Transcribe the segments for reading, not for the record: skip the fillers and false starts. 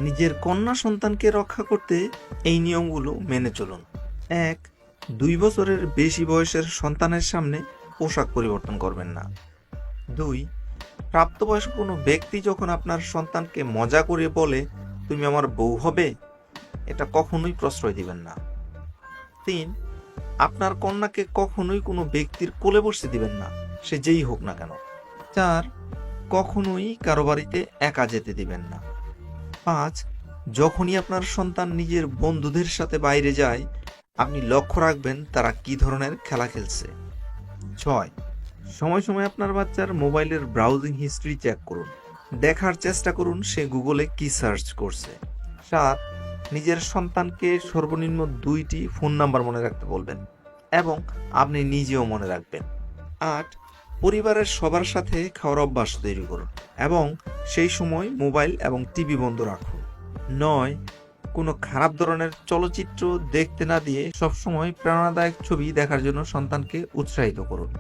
নিজের কন্যা সন্তানকে রক্ষা করতে এই নিয়মগুলো মেনে চলুন। ১. ২ বছরের বেশি বয়সের সন্তানের সামনে পোশাক পরিবর্তন করবেন না। ২. প্রাপ্তবয়স্ক কোনো ব্যক্তি যখন আপনার সন্তানকে মজা করে বলে, তুমি আমার বউ হবে, এটা কখনোই প্রশ্রয় দিবেন না। ৩. আপনার কন্যাকে কখনোই কোনো ব্যক্তির কোলে বসতে দিবেন না, সে যেই হোক না কেন। ৪. কখনোই কারো বাড়িতে একা যেতে দিবেন না। ৫. যখনই আপনার সন্তান নিজের বন্ধুদের সাথে বাইরে যায়, আপনি লক্ষ্য রাখবেন তারা কি ধরনের খেলা খেলছে। ৬. সময় সময় আপনার বাচ্চার মোবাইলের ব্রাউজিং হিস্ট্রি চেক করুন, দেখার চেষ্টা করুন সে গুগলে কি সার্চ করছে। ৭. নিজের সন্তানকে সর্বনিম্ন ২টি ফোন নাম্বার মনে রাখতে বলবেন এবং আপনি নিজেও মনে রাখবেন। ৮. পরিবারের সবার সাথে খাওয়ার অভ্যাস তৈরি করুন এবং সেই সময় মোবাইল এবং টিভি বন্ধ রাখুন। ৯. কোনো খারাপ ধরনের চলচ্চিত্র দেখতে না দিয়ে সবসময় প্রেরণাদায়ক ছবি দেখার জন্য সন্তানকে উৎসাহিত করুন।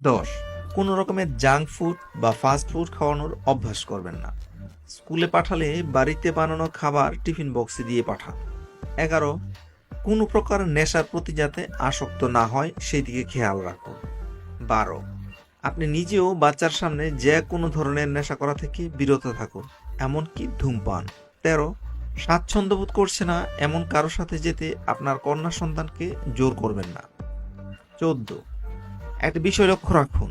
১০. কোনো রকমের জাঙ্ক ফুড বা ফাস্ট ফুড খাওয়ানোর অভ্যাস করবেন না। স্কুলে পাঠালে বাড়িতে বানানো খাবার টিফিন বক্সে দিয়ে পাঠান। ১১. কোনো প্রকার নেশার প্রতি যাতে আসক্ত না হয় সেই দিকে খেয়াল রাখুন। ১২. আপনি নিজেও বাচ্চার সামনে যে কোনো ধরনের নেশা করা থেকে বিরত থাকুন, এমনকি ধূমপান। ১৩. স্বাচ্ছন্দ্য বোধ করছে না এমন কারোর সাথে যেতে আপনার কন্যা সন্তানকে জোর করবেন না। ১৪. একটা বিষয় লক্ষ্য রাখুন,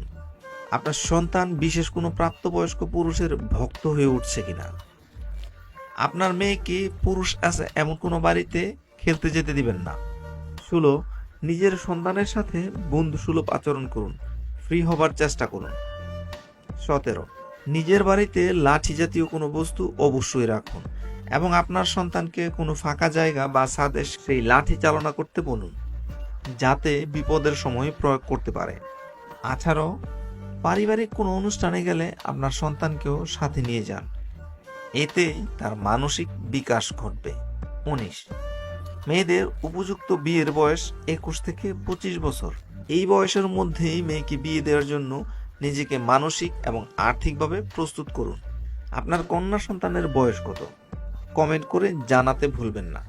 আপনার সন্তান বিশেষ কোনো প্রাপ্তবয়স্ক পুরুষের ভক্ত হয়ে উঠছে কিনা। আপনার মেয়েকে পুরুষ আছে এমন কোনো বাড়িতে খেলতে যেতে দিবেন না। ১৬. নিজের সন্তানের সাথে বন্ধুসুলভ আচরণ করুন, ফ্রি হবার চেষ্টা করুন। ১৭. নিজের বাড়িতে লাঠি জাতীয় কোনো বস্তু অবশ্যই রাখুন এবং আপনার সন্তানকে কোনো ফাঁকা জায়গা বা ছাদে সেই লাঠি চালনা করতে বলুন, যাতে বিপদের সময় প্রয়োগ করতে পারে। ১৮. পারিবারিক কোনো অনুষ্ঠানে গেলে আপনার সন্তানকেও সাথে নিয়ে যান, এতে তার মানসিক বিকাশ ঘটবে। ১৯. মেয়েদের উপযুক্ত বিয়ের বয়স ২১ থেকে ২৫ বছর। এই বয়সের মধ্যেই মেয়েকে বিয়ে দেওয়ার জন্য নিজেকে মানসিক এবং আর্থিকভাবে প্রস্তুত করুন। আপনার কন্যা সন্তানের বয়স কত? কমেন্ট করে জানাতে ভুলবেন না।